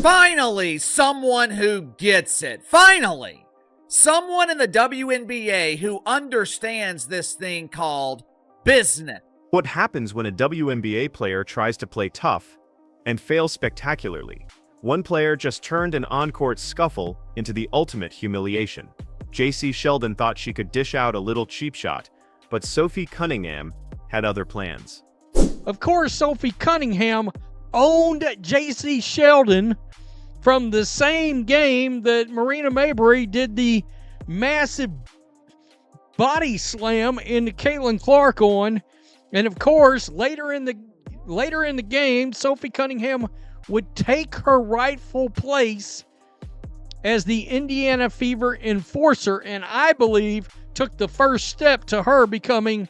Finally, someone who gets it. Finally, someone in the WNBA who understands this thing called business. What happens when a WNBA player tries to play tough and fails spectacularly? One player just turned an on-court scuffle into the ultimate humiliation. Jacy Sheldon thought she could dish out a little cheap shot, but Sophie Cunningham had other plans. Of course, Sophie Cunningham owned Jacy Sheldon from the same game that Marina Mabrey did the massive body slam into Caitlin Clark on. And of course, later in the game, Sophie Cunningham would take her rightful place as the Indiana Fever enforcer, and I believe took the first step to her becoming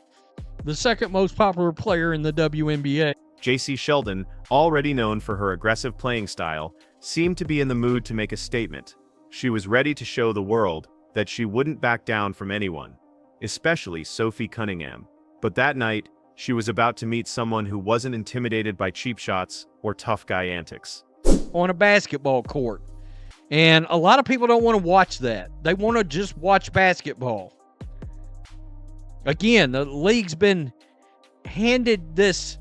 the second most popular player in the WNBA. Jacy Sheldon, already known for her aggressive playing style, seemed to be in the mood to make a statement. She was ready to show the world that she wouldn't back down from anyone, especially Sophie Cunningham. But that night, she was about to meet someone who wasn't intimidated by cheap shots or tough guy antics. On a basketball court. And a lot of people don't want to watch that. They want to just watch basketball. Again, the league's been handed this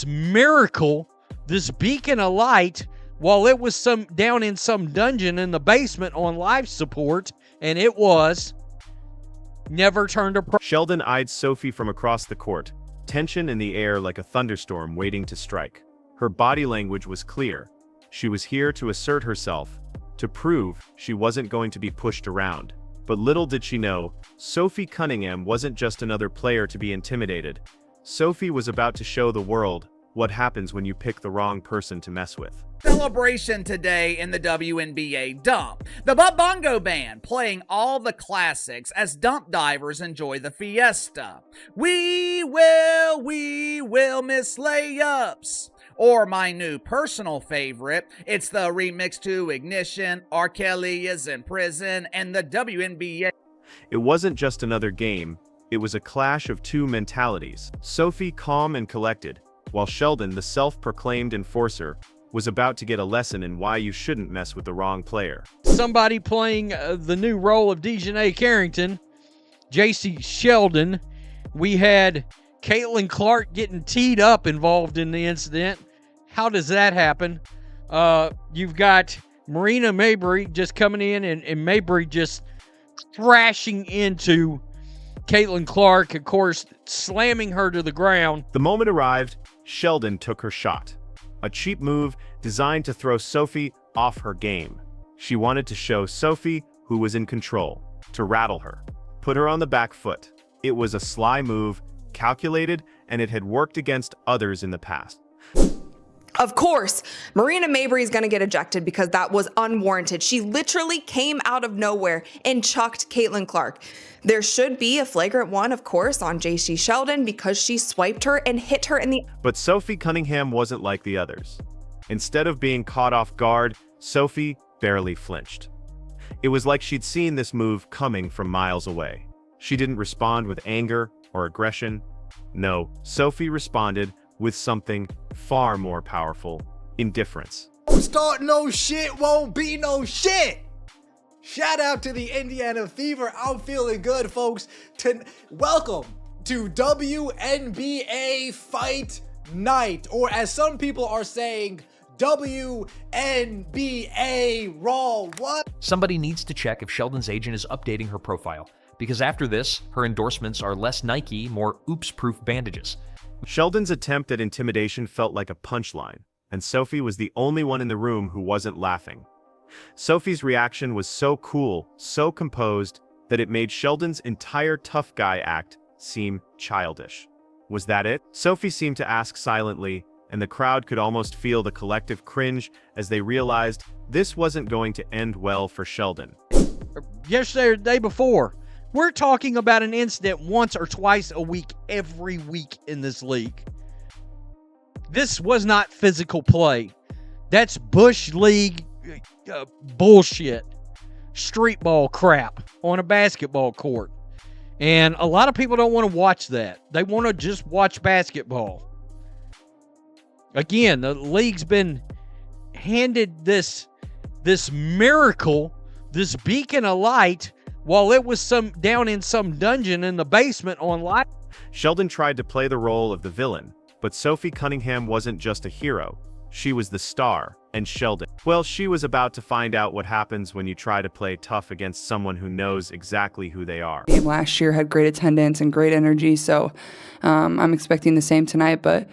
miracle, this beacon of light, while it was down in some dungeon in the basement on life support, and it was never turned a pro. Sheldon eyed Sophie from across the court, tension in the air like a thunderstorm waiting to strike. Her body language was clear. She was here to assert herself, to prove she wasn't going to be pushed around. But little did she know, Sophie Cunningham wasn't just another player to be intimidated. Sophie was about to show the world what happens when you pick the wrong person to mess with. Celebration today in the WNBA dump. The Bongo Band playing all the classics as dump divers enjoy the fiesta. We will miss layups. Or my new personal favorite, it's the remix to Ignition, R. Kelly is in prison, and the WNBA. It wasn't just another game, it was a clash of two mentalities. Sophie, calm and collected, while Sheldon, the self-proclaimed enforcer, was about to get a lesson in why you shouldn't mess with the wrong player. Somebody playing the new role of Dejanay Carrington, Jacy Sheldon. We had Caitlin Clark getting teed up involved in the incident. How does that happen? You've got Marina Mabrey just coming in and Mabrey just thrashing into Caitlin Clark, of course, slamming her to the ground. The moment arrived, Sheldon took her shot. A cheap move designed to throw Sophie off her game. She wanted to show Sophie who was in control, to rattle her, put her on the back foot. It was a sly move, calculated, and it had worked against others in the past. Of course, Marina Mabrey is going to get ejected because that was unwarranted. She literally came out of nowhere and chucked Caitlin Clark. There should be a flagrant one, of course, on Jacy Sheldon because she swiped her and hit her in the... But Sophie Cunningham wasn't like the others. Instead of being caught off guard, Sophie barely flinched. It was like she'd seen this move coming from miles away. She didn't respond with anger or aggression. No, Sophie responded with something far more powerful: indifference. Start no shit, won't be no shit. Shout out to the Indiana Fever. I'm feeling good, folks. Welcome to WNBA Fight Night, or as some people are saying, WNBA Raw. What? Somebody needs to check if Sheldon's agent is updating her profile, because after this, her endorsements are less Nike, more oops-proof bandages. Sheldon's attempt at intimidation felt like a punchline, and Sophie was the only one in the room who wasn't laughing. Sophie's reaction was so cool, so composed, that it made Sheldon's entire tough guy act seem childish. Was that it? Sophie seemed to ask silently, and the crowd could almost feel the collective cringe as they realized this wasn't going to end well for Sheldon. Yesterday or the day before, we're talking about an incident once or twice a week, every week in this league. This was not physical play. That's Bush League bullshit. Street ball crap on a basketball court. And a lot of people don't want to watch that. They want to just watch basketball. Again, the league's been handed this miracle, this beacon of light, while it was down in some dungeon in the basement on light. Sheldon tried to play the role of the villain, but Sophie Cunningham wasn't just a hero. She was the star, and Sheldon, well, she was about to find out what happens when you try to play tough against someone who knows exactly who they are. Game last year had great attendance and great energy, so I'm expecting the same tonight. But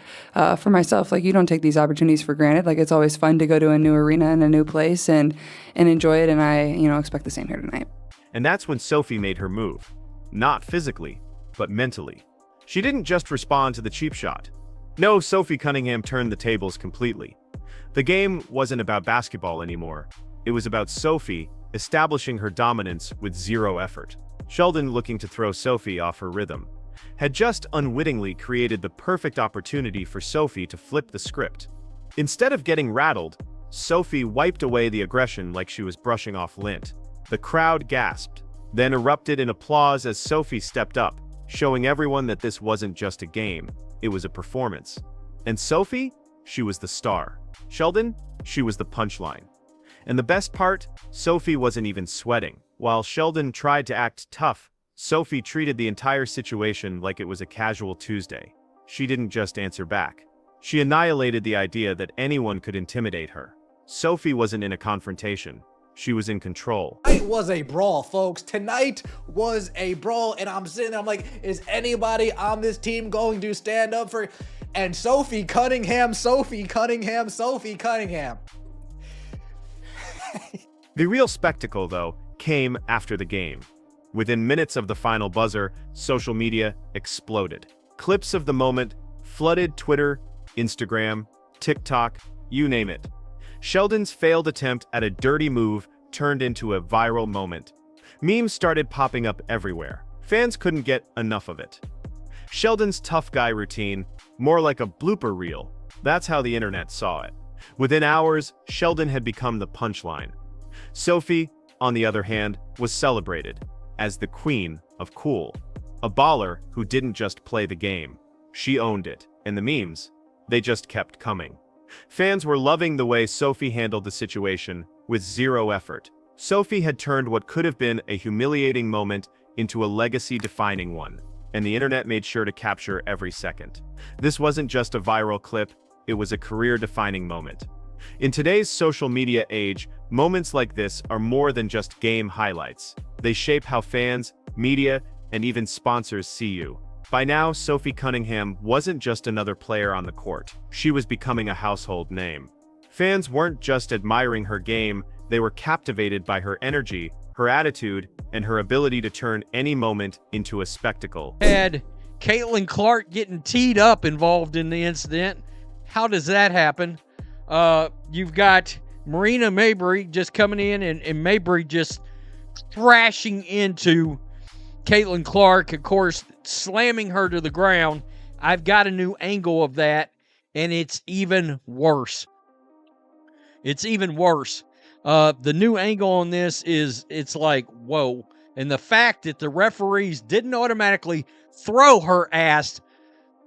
for myself, like, you don't take these opportunities for granted. Like, it's always fun to go to a new arena and a new place and enjoy it, and I, expect the same here tonight. And that's when Sophie made her move. Not physically, but mentally. She didn't just respond to the cheap shot. No, Sophie Cunningham turned the tables completely. The game wasn't about basketball anymore. It was about Sophie establishing her dominance with zero effort. Sheldon, looking to throw Sophie off her rhythm, had just unwittingly created the perfect opportunity for Sophie to flip the script. Instead of getting rattled, Sophie wiped away the aggression like she was brushing off lint. The crowd gasped, then erupted in applause as Sophie stepped up, showing everyone that this wasn't just a game, it was a performance. And Sophie, she was the star. Sheldon, she was the punchline. And the best part, Sophie wasn't even sweating. While Sheldon tried to act tough, Sophie treated the entire situation like it was a casual Tuesday. She didn't just answer back. She annihilated the idea that anyone could intimidate her. Sophie wasn't in a confrontation. She was in control. Tonight was a brawl, folks. Tonight was a brawl, and I'm sitting there, I'm like, is anybody on this team going to stand up for... And Sophie Cunningham. The real spectacle, though, came after the game. Within minutes of the final buzzer, social media exploded. Clips of the moment flooded Twitter, Instagram, TikTok, you name it. Sheldon's failed attempt at a dirty move turned into a viral moment. Memes started popping up everywhere. Fans couldn't get enough of it. Sheldon's tough guy routine, more like a blooper reel. That's how the internet saw it. Within hours, Sheldon had become the punchline. Sophie, on the other hand, was celebrated as the queen of cool. A baller who didn't just play the game. She owned it, and the memes, they just kept coming. Fans were loving the way Sophie handled the situation with zero effort. Sophie had turned what could have been a humiliating moment into a legacy-defining one, and the internet made sure to capture every second. This wasn't just a viral clip, it was a career-defining moment. In today's social media age, moments like this are more than just game highlights. They shape how fans, media, and even sponsors see you. By now, Sophie Cunningham wasn't just another player on the court. She was becoming a household name. Fans weren't just admiring her game, they were captivated by her energy, her attitude, and her ability to turn any moment into a spectacle. Had Caitlin Clark getting teed up involved in the incident. How does that happen? You've got Marina Mabrey just coming in and Mabrey just thrashing into Caitlin Clark, of course, slamming her to the ground. I've got a new angle of that, and it's even worse. It's even worse. The new angle on this is, it's like, whoa. And the fact that the referees didn't automatically throw her ass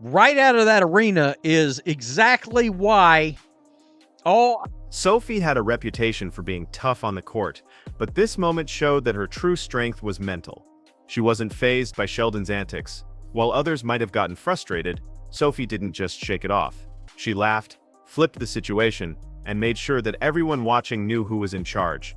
right out of that arena is exactly why Sophie had a reputation for being tough on the court, but this moment showed that her true strength was mental. She wasn't fazed by Sheldon's antics. While others might have gotten frustrated, Sophie didn't just shake it off. She laughed, flipped the situation, and made sure that everyone watching knew who was in charge.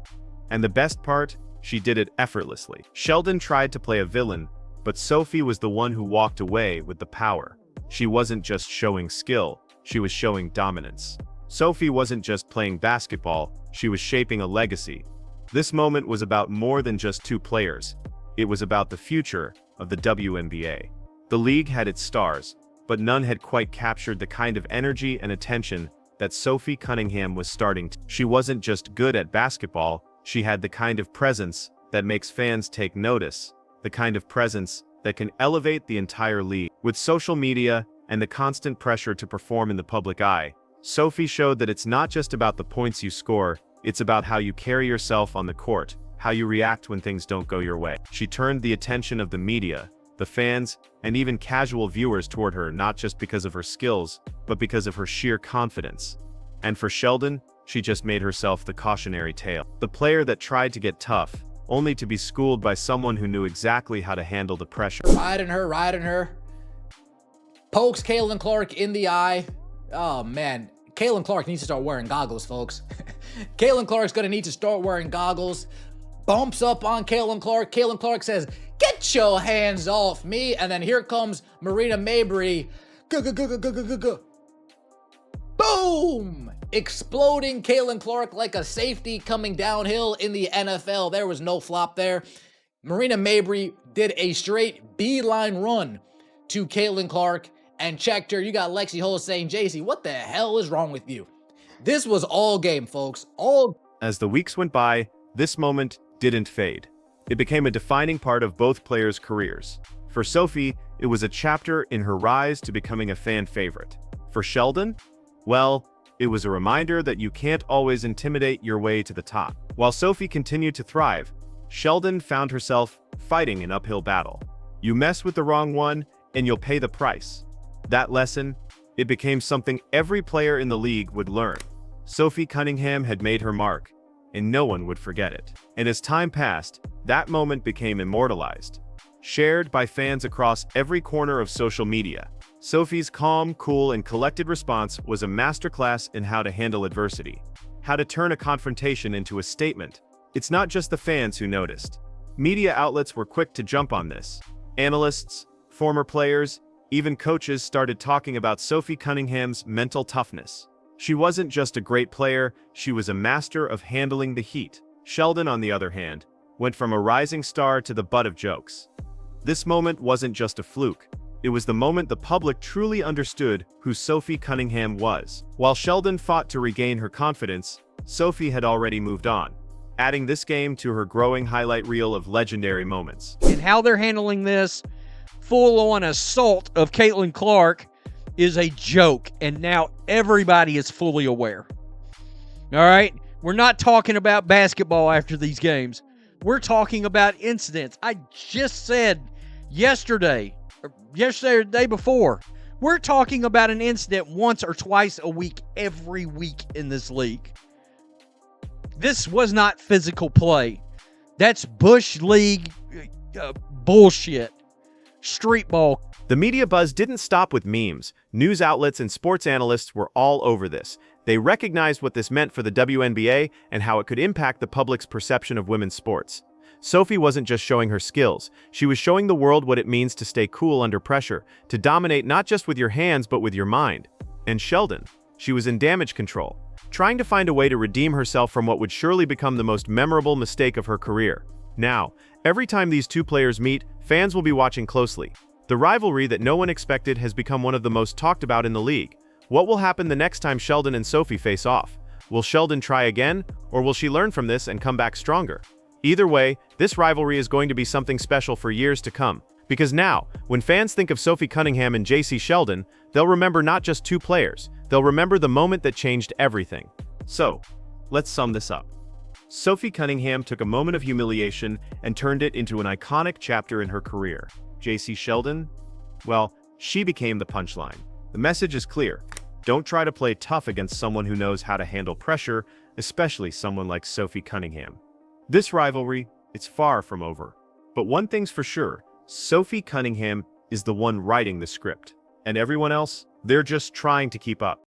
And the best part, she did it effortlessly. Sheldon tried to play a villain, but Sophie was the one who walked away with the power. She wasn't just showing skill, she was showing dominance. Sophie wasn't just playing basketball, she was shaping a legacy. This moment was about more than just two players. It was about the future of the WNBA. The league had its stars, but none had quite captured the kind of energy and attention that Sophie Cunningham was starting to. She wasn't just good at basketball, she had the kind of presence that makes fans take notice, the kind of presence that can elevate the entire league. With social media and the constant pressure to perform in the public eye, Sophie showed that it's not just about the points you score, it's about how you carry yourself on the court, how you react when things don't go your way. She turned the attention of the media, the fans, and even casual viewers toward her not just because of her skills, but because of her sheer confidence. And for Sheldon, She just made herself the cautionary tale. The player that tried to get tough, only to be schooled by someone who knew exactly how to handle the pressure. Riding her. Pokes Caitlin Clark in the eye. Oh, man. Caitlin Clark needs to start wearing goggles, folks. Caitlin Clark's going to need to start wearing goggles. Bumps up on Caitlin Clark. Caitlin Clark says, "Get your hands off me." And then here comes Marina Mabrey. Boom! Exploding Caitlin Clark like a safety coming downhill in the NFL. There was no flop there. Marina Mabrey did a straight beeline run to Caitlin Clark and checked her. You got Lexi Hull saying, "Jacy, what the hell is wrong with you?" This was all game, folks. As the weeks went by, this moment didn't fade. It became a defining part of both players' careers. For Sophie, it was a chapter in her rise to becoming a fan favorite. For Sheldon, well, it was a reminder that you can't always intimidate your way to the top. While Sophie continued to thrive, Sheldon found herself fighting an uphill battle. You mess with the wrong one, and you'll pay the price. That lesson, it became something every player in the league would learn. Sophie Cunningham had made her mark, and no one would forget it. And as time passed, that moment became immortalized, shared by fans across every corner of social media. Sophie's calm, cool, and collected response was a masterclass in how to handle adversity, how to turn a confrontation into a statement. It's not just the fans who noticed. Media outlets were quick to jump on this. Analysts, former players, even coaches started talking about Sophie Cunningham's mental toughness. She wasn't just a great player, she was a master of handling the heat. Sheldon, on the other hand, went from a rising star to the butt of jokes. This moment wasn't just a fluke. It was the moment the public truly understood who Sophie Cunningham was. While Sheldon fought to regain her confidence, Sophie had already moved on, adding this game to her growing highlight reel of legendary moments. And how they're handling this full-on assault of Caitlin Clark is a joke, and now everybody is fully aware. All right? We're not talking about basketball after these games. We're talking about incidents. I just said yesterday or the day before, we're talking about an incident once or twice a week, every week in this league. This was not physical play. That's Bush League bullshit. Street ball. The media buzz didn't stop with memes. News outlets and sports analysts were all over this. They recognized what this meant for the WNBA and how it could impact the public's perception of women's sports. Sophie wasn't just showing her skills, she was showing the world what it means to stay cool under pressure, to dominate not just with your hands but with your mind. And Sheldon, she was in damage control, trying to find a way to redeem herself from what would surely become the most memorable mistake of her career. Now, every time these two players meet, fans will be watching closely. The rivalry that no one expected has become one of the most talked about in the league. What will happen the next time Sheldon and Sophie face off? Will Sheldon try again, or will she learn from this and come back stronger? Either way, this rivalry is going to be something special for years to come. Because now, when fans think of Sophie Cunningham and Jacy Sheldon, they'll remember not just two players, they'll remember the moment that changed everything. So, let's sum this up. Sophie Cunningham took a moment of humiliation and turned it into an iconic chapter in her career. Jacy Sheldon? Well, she became the punchline. The message is clear. Don't try to play tough against someone who knows how to handle pressure, especially someone like Sophie Cunningham. This rivalry, it's far from over. But one thing's for sure, Sophie Cunningham is the one writing the script. And everyone else, they're just trying to keep up.